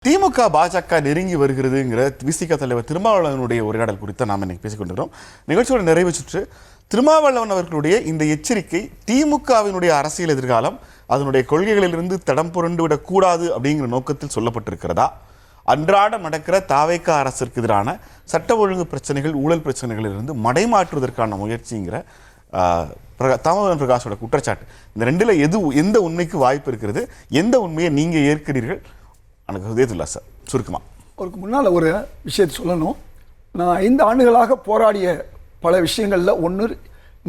திமுக பாஜக நெருங்கி வருகிறதுங்கிற விசிக தலைவர் திருமாவளவனுடைய உரையாடல் குறித்து நாம் இன்னைக்கு பேசிக்கொண்டிருக்கிறோம். நிகழ்ச்சியோட நிறைவு சுற்று திருமாவளவன் அவர்களுடைய இந்த எச்சரிக்கை திமுகவினுடைய அரசியல் எதிர்காலம் அதனுடைய கொள்கைகளிலிருந்து தடம் புரண்டு விடக்கூடாது அப்படிங்கிற நோக்கத்தில் சொல்லப்பட்டிருக்கிறதா, அன்றாடம் நடக்கிற தாவேக அரசிற்கு எதிரான சட்ட ஒழுங்கு பிரச்சனைகள் ஊழல் பிரச்சனைகளிலிருந்து மடைமாற்றுவதற்கான முயற்சிங்கிற தாமோதரன் பிரகாஷோட குற்றச்சாட்டு, இந்த ரெண்டுல எந்த உண்மைக்கு வாய்ப்பு இருக்கிறது, எந்த உண்மையை நீங்க ஏற்கிறீர்கள்? எனக்கு ஹுதயத்துல்லா சார் சுருக்கமா அவருக்கு முன்னால் ஒரு விஷயத்தை சொல்லணும். நான் 5 ஆண்டுகளாக போராடிய பல விஷயங்களில் ஒன்று,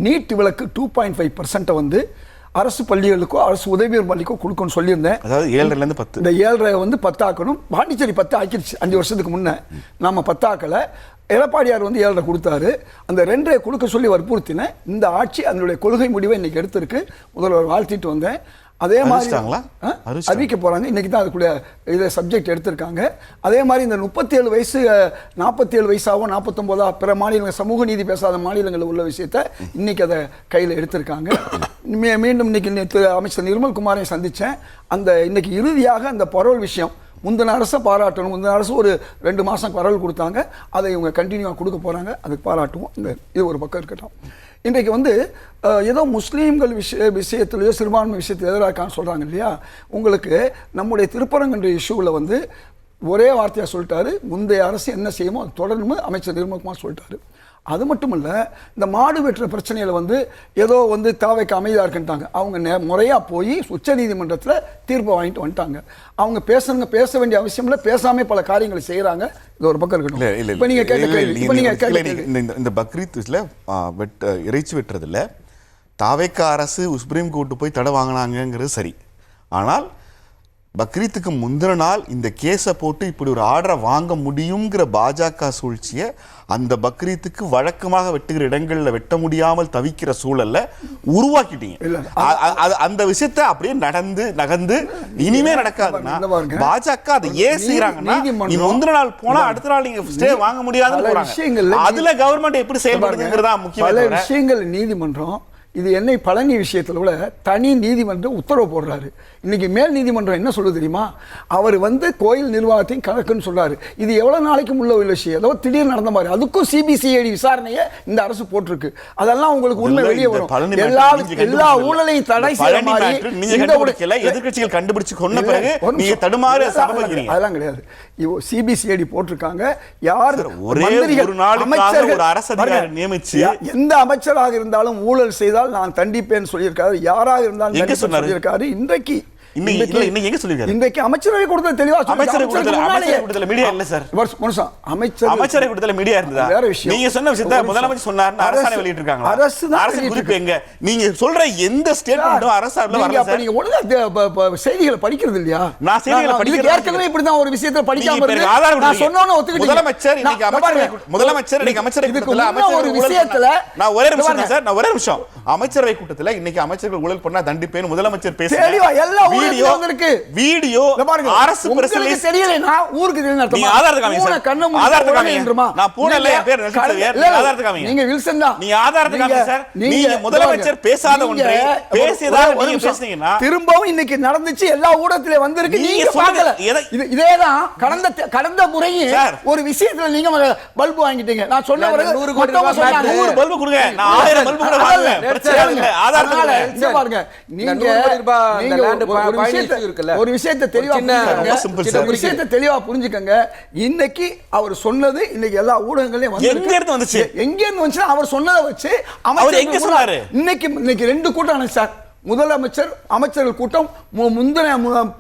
நீட் விலக்கு 2.5% வந்து அரசு பள்ளிகளுக்கோ அரசு உதவியர் பள்ளிக்கோ கொடுக்கணும்னு சொல்லியிருந்தேன். அதாவது 7லேருந்து 10, இந்த 7 வந்து 10 ஆக்கணும். பாண்டிச்சேரி 10 ஆக்கிடுச்சு 5 வருஷத்துக்கு முன்னே. நம்ம 10 ஆக்கலை. எடப்பாடியார் வந்து 7 கொடுத்தாரு. அந்த 2 கொடுக்க சொல்லி வற்புறுத்தினேன். இந்த ஆட்சி அதனுடைய கொள்கை முடிவை இன்னைக்கு எடுத்திருக்கு. முதல்வர் வாழ்த்திட்டு வந்தேன். அதே மாதிரி அறிவிக்க போறாங்க. இன்னைக்கு தான் அதுக்குள்ள இதை சப்ஜெக்ட் எடுத்திருக்காங்க. அதே மாதிரி இந்த 37 வயசு 47 வயசாவோ 49 பிற மாநிலங்கள் சமூக நீதி பேசாத மாநிலங்களில் உள்ள விஷயத்தை இன்னைக்கு அதை கையில் எடுத்திருக்காங்க. மீண்டும் இன்னைக்கு அமைச்சர் நிர்மல்குமாரை சந்தித்தேன். அந்த இன்னைக்கு இறுதியாக அந்த பரோல் விஷயம் முந்தின அரசை பாராட்டணும். முந்தின அரசு ஒரு 2 மாதம் பரவல் கொடுத்தாங்க. அதை இவங்க கண்டினியூவாக கொடுக்க போகிறாங்க. அதுக்கு பாராட்டுவோம். இது ஒரு பக்கம் இருக்கட்டும். இன்றைக்கு வந்து ஏதோ முஸ்லீம்கள் விஷயத்துலையோ சிறுபான்மை விஷயத்தில் எதிராக சொல்கிறாங்க இல்லையா. உங்களுக்கு நம்முடைய திருப்பரங்குன்ற இஷ்யூவில் வந்து ஒரே வார்த்தையாக சொல்லிட்டாரு, முந்தைய அரசு என்ன செய்யுமோ அது தொடர்ந்து அமைச்சர் நிர்மல்குமார் சொல்லிட்டாரு. அது மட்டும் இல்லை, இந்த மாடு வெட்டுற பிரச்சனையில் வந்து ஏதோ வந்து தாவைக்கு அமைதியாக இருக்குன்ட்டாங்க. அவங்க முறையாக போய் உச்ச நீதிமன்றத்தில் தீர்ப்பை வாங்கிட்டு வந்துட்டாங்க. அவங்க பேச வேண்டிய அவசியம் இல்லை, பேசாமல் பல காரியங்களை செய்கிறாங்க. இது ஒரு பக்கம் இருக்கட்டும். இப்போ நீங்கள் இந்த பக்ரீத்ல இறைச்சி வெட்டுறதில்ல தாவைக்க அரசு சுப்ரீம் கோர்ட்டு போய் தடை வாங்கினாங்கிறது சரி. ஆனால் பக்ரீத்துக்கு முந்தின நாள் இந்த கேஸை போட்டு இப்படி ஒரு ஆர்டரை வாங்க முடியுங்கிற பாஜக சூழ்ச்சியை அந்த பக்ரீத்துக்கு வழக்கமாக வெட்டுகிற இடங்களில் வெட்ட முடியாமல் தவிக்கிற சூழல்ல உருவாக்கிட்டீங்க. அந்த விஷயத்தை அப்படியே நகர்ந்து இனிமே நடக்காதுன்னா பாஜக அதை ஏன் செய்யறாங்கன்னா, முந்தின நாள் போனா அடுத்த நாள் நீங்க ஸ்டே வாங்க முடியாதுன்னு போறாங்க. அதுல கவர்மெண்ட் எப்படி செயல்படுதுங்கிறதா முக்கியமான விஷயங்கள். நீதிமன்றம் இது என்னை பழனி விஷயத்தில் கூட தனி நீதிமன்றம் உத்தரவு போடுறாரு. இன்னைக்கு மேல் நீதிமன்றம் என்ன சொல்லுது தெரியுமா? அவர் வந்து கோயில் நிர்வாகத்தையும் கணக்குன்னு சொல்றாரு. இது எவ்வளவு நாளைக்கு உள்ள விஷயம், ஏதோ திடீர்னு நடந்த மாதிரி. அதுக்கும் சிபிசிஐடி விசாரணையை இந்த அரசு போட்டிருக்கு. அதெல்லாம் உங்களுக்கு உண்மை வெளியே வரும். எல்லா ஊழலையும் தடை செய்ய மாதிரி எதிர்க்கட்சிகள் கண்டுபிடிச்சு கொண்ட பிறகு நீங்க தடுமாறு அதெல்லாம் கிடையாது. சிபிசிஐடி போட்டிருக்காங்க. யார் எந்த அமைச்சராக இருந்தாலும் ஊழல் செய்தால் நான் தண்டிப்பேன் சொல்லியிருக்காரு. யாராக இருந்தாலும் சொல்லியிருக்காரு. இன்றைக்கு இன்றைக்கு அமைச்சரவை கூட்டத்தில் தெளிவா அமைச்சரவை கூட்டத்தில் மீடியா இல்ல சார். அமைச்சரவை கூட்டத்தில் மீடியா இருந்ததா? வேற விஷயம். நீங்க சொன்ன விஷயத்தை முதலமைச்சர் சொன்னார், அரசாணை வெளியிட்டு இருக்காங்க. அரசு குறிப்பு எங்க? நீங்க சொல்ற எந்த ஸ்டேட்மென்ட்டும் அரசால வரல சார். நீங்க ஒழுங்கா செய்திகளை படிக்கிறது இல்லையா? நான் செய்திகளை படிக்கிறது ஏற்கனவே இப்படி தான் ஒரு விஷயத்தை படிக்காம இருக்கு. நான் சொன்னோனே ஒத்துக்கிட்டீங்க. முதலமைச்சர் இன்னைக்கு அமைச்சரவை கூட்டத்தில் ஒரு விஷயத்துல நான் ஒரே நிமிஷம் அமைச்சரவை கூட்டத்தில் இன்னைக்கு அமைச்சர்கள் ஊழல் பண்ணா தண்டிப்பேன் முதலமைச்சர் பேசுறாரு. வீடியோ அரசு பிரஸ்ல தெரியலனா ஊருக்கு தெரியல அர்த்தமா? நீ ஆதாரத்தை காமிங்க சார். ஆதாரத்தை காமிங்க. நான் பூனல்ல என் பேர் ரஞ்சித். ஆதாரத்தை காமிங்க. நீங்க வில்சன் தான். நீ ஆதாரத்தை காமிங்க சார். நீங்க முதலமைச்சர் பேசாத ஒன்றை பேசியதா நீங்க பேசுனீங்கன்னா திரும்பவும் இன்னைக்கு நடந்துச்சு, எல்லா ஊடகத்திலே வந்திருக்கு. நீங்க பார்க்கல. இதேதான் கடந்த முறையே ஒரு விஷயத்துல நீங்க பல்பு வாங்கிட்டீங்க. நான் சொன்ன ஒரு 100 கோடி ரூபாய் சொன்னாங்க. 100 பல்பு கொடுங்க. நான் 1000 பல்பு கூட வாங்கல. பிரச்சனை இல்ல. ஆதாரத்தை இங்க பாருங்க. நீங்க ஒரு விஷயத்தை தெளிவா புரிஞ்சுக்கங்க. இன்னைக்கு அவர் சொன்னது இன்னைக்கு எல்லா ஊடகங்களையும் வந்துச்சு. எங்க இருந்து வந்துச்சு? அவர் சொன்னதை வச்சு அவர் எங்க சொன்னாரு? இன்னைக்கு 2 கூட்டம் சார். முதலமைச்சர் அமைச்சர்கள் கூட்டம், முந்தின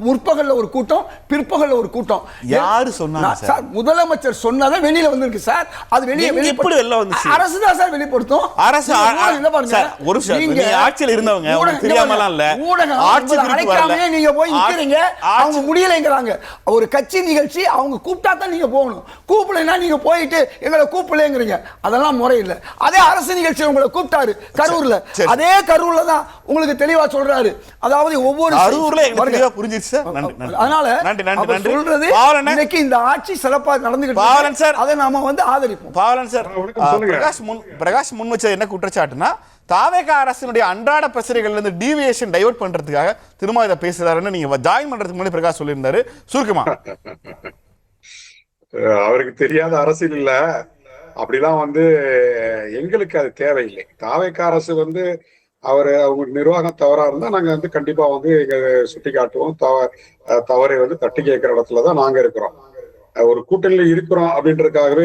முற்பகல்ல ஒரு கூட்டம், பிற்பகல்ல ஒரு கூட்டம். யாரு சொன்னாங்க சார்? முதலமைச்சர் சொன்னதை வெளியில வந்திருக்கு சார். அது வெளியே எப்படி வெளில வந்துச்சு? அரசு தான் சார் வெளிப்படுத்தும். அரசு என்ன பாருங்க சார், ஒரு விஷயம் நீங்க ஆட்சியில் இருந்தவங்க உங்களுக்கு தெரியாமலாம் இல்ல. ஊடகம் ஆட்சி அழைக்காம நீங்க போய் நிக்கிறீங்க. அவங்க முடியலைங்கறாங்க. ஒரு கட்சி நிகழ்ச்சி அவங்க கூப்பிட்டா தான் நீங்க போகணும். கூப்பிடலைன்னா நீங்க போயிட்டு எங்களை கூப்பிடலைங்கறீங்க. அதெல்லாம் முறை இல்ல. அதே அரசு நிகழ்ச்சி உங்களை கூப்பிட்டாரு கரூர்ல. அதே கரூர்ல தான் உங்களுக்கு தெளிவா சொல்றாரு. அதாவது ஒவ்வொரு அரூர்ல தெளிவா புரிஞ்சிருச்சு சார். அதனால நன்றி சொல்றது இன்னைக்கு இந்த ஆட்சி சிறப்பா நடந்துகிட்டு இருக்கு. அதை நாம வந்து ஆதரிப்போம். பாவலன் சார், பிரகாஷ் முன் வச்ச என்ன குற்றச்சாட்டுனா தாவேக அரசினுடைய அன்றாட பிரச்சனைகள்ல இருந்து டீவியேஷன் டைவர்ட் பண்றதுக்காக திரும்ப இதை பேசுறாருன்னு நீங்க ஜாயின் பண்றதுக்கு முன்னாடி பிரகாஷ் சொல்லியிருந்தாரு. சுருக்கமா அவருக்கு தெரியாத அரசியல் இல்ல. அப்படிலாம் எங்களுக்கு அது தேவையில்லை. தாவேக அரசு அவங்க நிர்வாகம் தவறா இருந்தா நாங்க கண்டிப்பா எங்க சுட்டி காட்டுவோம். தவறை தட்டி கேட்கிற இடத்துலதான் நாங்க இருக்கிறோம். ஒரு கூட்டணியில இருக்கிறோம் அப்படின்றதுக்காகவே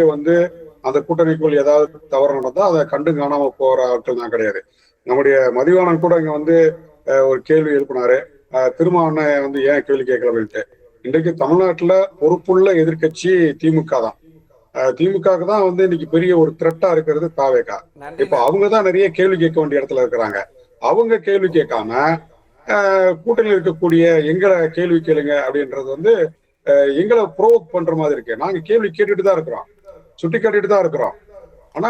அந்த கூட்டணிக்குள் ஏதாவது தவறு நடந்தா அதை கண்டு காணாம போற ஆட்கள் தான் கிடையாது. நம்முடைய மதிவாணன் கூட இங்க ஒரு கேள்வி எழுப்பினாரு, திருமாவளவன் ஏன் கேள்வி கேட்கலன்ட்டு. இன்றைக்கு தமிழ்நாட்டுல பொறுப்புள்ள எதிர்கட்சி திமுக தான். திமுகவுக்கு தான் இன்னைக்கு பெரிய ஒரு த்ரெட்டா இருக்கிறது தாவேக. இப்ப அவங்கதான் நிறைய கேள்வி கேட்க வேண்டிய இடத்துல இருக்கிறாங்க. அவங்க கேள்வி கேட்காம கூட்டணியில் இருக்கக்கூடிய எங்களை கேள்வி கேளுங்க அப்படின்றது எங்களை ப்ரோவோக் பண்ற மாதிரி இருக்கு. நாங்க கேள்வி கேட்டுட்டு தான் இருக்கிறோம், சுட்டி காட்டிட்டு தான் இருக்கிறோம். ஆனா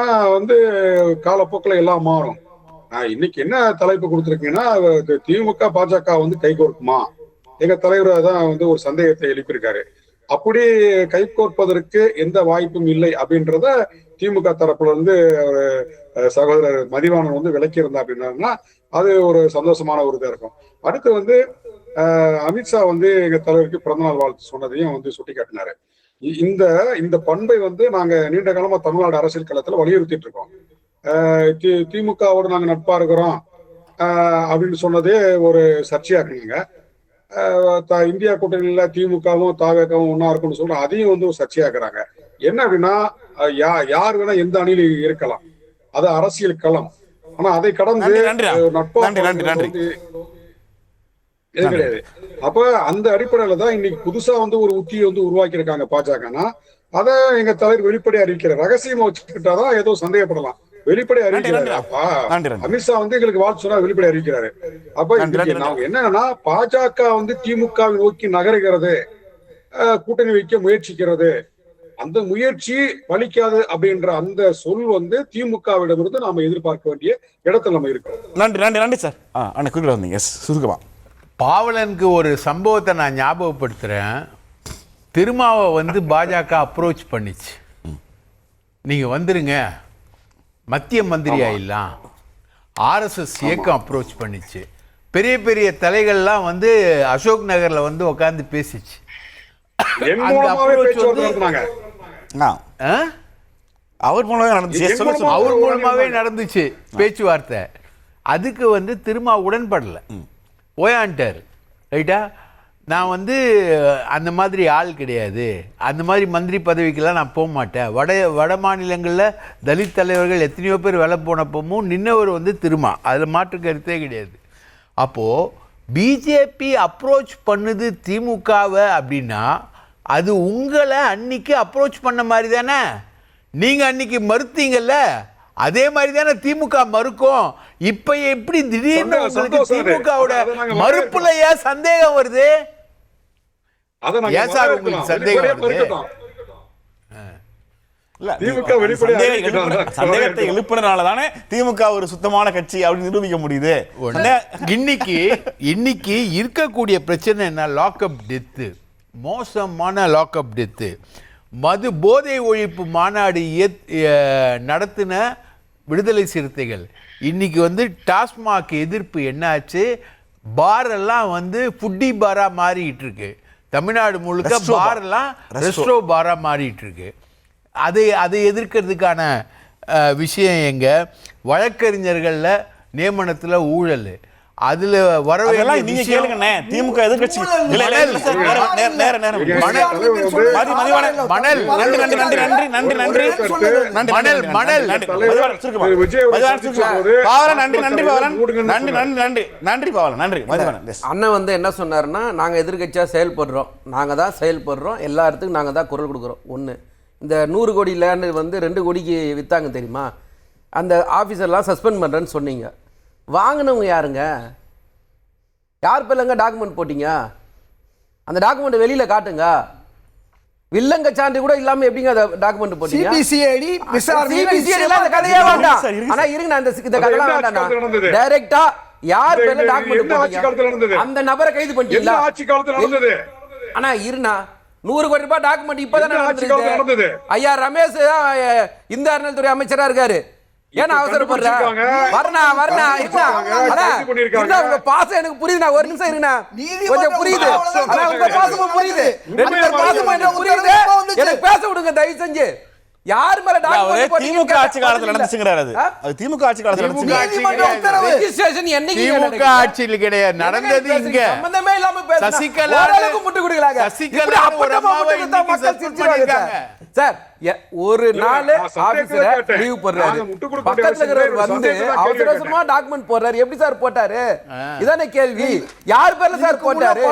காலப்போக்கில் எல்லாம் மாறும். இன்னைக்கு என்ன தலைப்பு கொடுத்துருக்கீங்கன்னா, திமுக பாஜக கைகோர்க்குமா? எங்க தலைவர் தான் ஒரு சந்தேகத்தை எழுப்பியிருக்காரு. அப்படி கைகோர்ப்பதற்கு எந்த வாய்ப்பும் இல்லை அப்படின்றத திமுக தரப்புல சகோதரர் மதிவாணன் விளக்கி இருந்தா அப்படின்னா அது ஒரு சந்தோஷமான ஒரு இதா இருக்கும். அடுத்து அமித்ஷா எங்க தலைவருக்கு பிறந்தநாள் வாழ்த்து சொன்னதையும் சுட்டி காட்டினாரு. இந்த பண்பை நாங்க நீண்ட காலமா தமிழ்நாடு அரசியல் களத்துல வலியுறுத்திட்டு இருக்கோம். திமுகவோட நாங்க நட்பா இருக்கிறோம் அப்படின்னு சொன்னதே ஒரு சர்ச்சையாக்குங்க. இந்தியா கூட்டணியில திமுகவும் தாவேகவும் ஒன்னா இருக்கும்னு சொல்ற அதையும் ஒரு சர்ச்சையாக்குறாங்க. என்ன அப்படின்னா, யார் வேணா எந்த அணியில இருக்கலாம், அது அரசியல் களம். ஆனா அதை கடந்து நட்பா இது கிடையாது. அப்ப அந்த அடிப்படையில தான் இன்னைக்கு புதுசா ஒரு உத்தியை உருவாக்கி இருக்காங்க பாஜகனா. அதை எங்க தலைவர் வெளிப்படையா அறிவிக்கிற ரகசியமா வச்சுக்கிட்டாதான் ஏதோ சந்தேகப்படலாம். வெளிப்படை அறிவிக்கிறாரு. அமித்ஷா எங்களுக்கு வாழ்த்து சொன்னா வெளிப்படை அறிவிக்கிறாரு. அப்ப நாங்க என்னன்னா, பாஜக திமுகவை நோக்கி நகருகிறது, கூட்டணி வைக்க முயற்சிக்கிறது, அந்த முயற்சி பலிக்காது அப்படின்ற அந்த சொல் திமுகவிடமிருந்து நாம எதிர்பார்க்க வேண்டிய இடத்துல நம்ம இருக்கோம். நன்றி நன்றி நன்றி சார். சுருக்கமா பாவலனுக்கு ஒரு சம்பவத்தை நான் ஞாபகப்படுத்துறேன். திருமாவை பாஜக அப்ரோச் பண்ணிச்சு, நீங்க வந்துருங்க மத்திய மந்திரி ஆயிடலாம். ஆர்எஸ்எஸ் இயக்கம் அப்ரோச் பண்ணிச்சு. பெரிய பெரிய தலைகள்லாம் அசோக் நகர்ல உட்காந்து பேசிச்சு. அவர் மூலமாவே நடந்துச்சு பேச்சுவார்த்தை. அதுக்கு திருமா உடன்படல, ஓயான்ட்டார். ரைட்டா, நான் அந்த மாதிரி ஆள் கிடையாது, அந்த மாதிரி மந்திரி பதவிக்கெல்லாம் நான் போக மாட்டேன். வட மாநிலங்களில் தலித் தலைவர்கள் எத்தனையோ பேர் வேலை போனப்பவும் நின்னவர் திருமா, அதில் மாற்று கருத்தே கிடையாது. அப்போது பிஜேபி அப்ரோச் பண்ணுது திமுகவை அப்படின்னா அது உங்களை அன்னைக்கு அப்ரோச் பண்ண மாதிரி தானே. நீங்கள் அன்னைக்கு மறுத்தீங்கல்ல, அதே மாதிரி தானே திமுக மறுக்கும். இப்ப எப்படி திடீர்னு உங்களுக்கு திமுகவோட மறுப்புல ஏன் சந்தேகம் வருது? ஏன் சார் உங்களுக்கு சந்தேகம் வருது? சந்தேகத்தை எழுப்புறதுனாலதானே திமுக ஒரு சுத்தமான கட்சி அப்படின்னு நிரூபிக்க முடியுது. இன்னைக்கு இருக்கக்கூடிய பிரச்சனை என்ன? லாக்அப் டெத்து, மோசமான லாக்அப் டெத்து. மது போதை ஒழிப்பு மாநாடு நடத்தின விடுதலை சிறுத்தைகள் இன்னைக்கு டாஸ்மாக் எதிர்ப்பு என்னாச்சு? பார் எல்லாம் ஃபுட்டி பாரா மாறிட்டு இருக்கு. தமிழ்நாடு முழுக்க பார் எல்லாம் ரெஸ்ட்ரோ பாரா மாறிட்டு இருக்கு. அதை எதிர்க்கிறதுக்கான விஷயம் எங்க? வழக்கறிஞர்கள்ல நியமனத்துல ஊழல், அதுல வரவேண்டிய நீங்க கேளுங்க. திமுக எதிர்க்கட்சி அண்ணன் என்ன சொன்னாருன்னா, நாங்க எதிர்க்கட்சியா செயல்படுறோம், நாங்க தான் செயல்படுறோம், எல்லா இடத்துக்கும் நாங்க தான் குரல் கொடுக்குறோம். ஒண்ணு, இந்த 100 கோடி லேண்ட் 2 கோடிக்கு வித்தாங்க தெரியுமா? அந்த ஆபீசர்லாம் சஸ்பெண்ட் பண்றேன்னு சொன்னீங்க. வாங்கினவங்க யாருங்க? யார் பேர்லங்க டாக்குமெண்ட் போட்டீங்க? அந்த டாக்குமெண்ட் வெளியில காட்டுங்க. வில்லங்க சான்று கூட இல்லாம எப்படிங்க அந்த டாக்குமெண்ட் போட்டீங்க? சிபிசிஐடி விசாரணை அந்த கதையே வேண்டாம். ஆனா இருங்க, நான் இந்த கதைலாம் வேண்டாம். டைரக்டா யார் பேர்ல டாக்குமெண்ட் போட்டீங்க அந்த நபரை கைது பண்ணிட்டீங்களா? ஆட்சி காலத்துல நடந்தது. ஆனா இருனா 100 கோடி ரூபாய் டாக்குமெண்ட் இப்பதானே நடந்தது. ஐயா ரமேஷ் இந்த அறநிலையத்துறை அமைச்சரா இருக்காரு. ஏன்னா அவசரப்படுற? உங்க பாசம் எனக்கு புரியுது. ஒரு நிமிஷம் இருங்க, கொஞ்சம் புரியுது. உங்க பாசமும் புரியுது, எனக்கு பேச நம்புங்க தயவு செஞ்சு. யார் மேல அவரே திமுக ஆட்சி காலத்துல நடந்துச்சுங்கறாரு. அது திமுக ஆட்சி காலத்துல நடந்துச்சு. ரெஜிஸ்ட்ரேஷன் என்னைக்கு திமுக ஆட்சியில் கிடையாது, நடந்தது இங்க. சம்பந்தமே இல்லாம பேசுறாங்க. சசிகலா ஓரளவுக்கு முட்டு கொடுக்கலாங்க. சசிகலா ஒரு அம்மாவை இன்னைக்கு சஸ்பெண்ட் பண்ணிருக்காங்க. சார் ஒரு நாள் ஆபீஸ்ல லீவ் போடுறாரு, பக்கத்துல இருக்கிறவர் வந்து அவசர அவசரமா டாக்குமெண்ட் போடுறாரு. எப்படி சார் போட்டாரு? இதானே கேள்வி. யார் பேர்ல சார் போட்டாரு?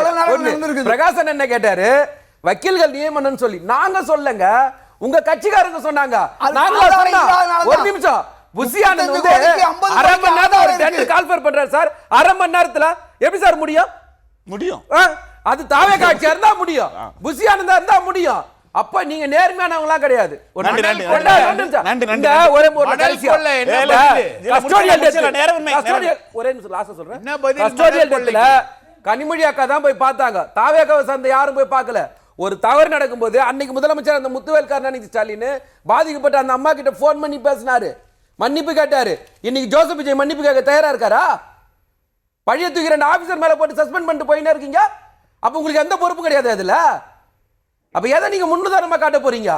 பிரகாசன் என்ன கேட்டாரு? வக்கீல்கள் நியமனம்னு சொல்லி. நாங்க சொல்லங்க, உங்க கட்சிக்காரங்க சொன்னாங்க. ஒரு நிமிஷம், புசியானந்த் வந்து அரை மணி நேரம் ஒரு டென்ட் கால்ஃபர் பண்றாரு சார். அரை மணி நேரத்துல எப்படி சார் முடியும்? அது தாவே காட்சியா இருந்தா முடியும், புசியானந்தா இருந்தா முடியும். அப்ப நீங்க நேர்மையானவங்களா கிடையாது. ஒரு கனிமொழி அக்கா தான் போய் பார்த்தாங்க, தாவே அக்காவை சார்ந்த யாரும் போய் பார்க்கல. ஒரு தவறு நடக்கும்போது அன்னைக்கு முதலமைச்சர் அந்த முத்துவேல் கருணாநிதி ஸ்டாலின் பாதிக்கப்பட்ட அந்த அம்மா கிட்ட போன் பண்ணி பேசினாரு, மன்னிப்பு கேட்டாரு. இன்னைக்கு ஜோசப் விஜய் மன்னிப்பு கேட்க தயாரா இருக்காரா? பழைய தூக்கி 2 ஆபீசர் மேல போட்டு சஸ்பெண்ட் பண்ணிட்டு போயினே இருக்கீங்க. அப்ப உங்களுக்கு எந்த பொறுப்பு கிடையாது அதுல. அப்ப எதை நீங்க முன்னுதாரணமா காட்ட போறீங்க?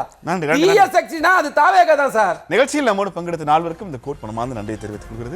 அது தாவேகா தான் சார். நிகழ்ச்சியில் நம்மோடு பங்கெடுத்த 4 பேருக்கும் இந்த கோட் பணமாந்து நன்றியை தெரிவித்துக் கொள்கிறது.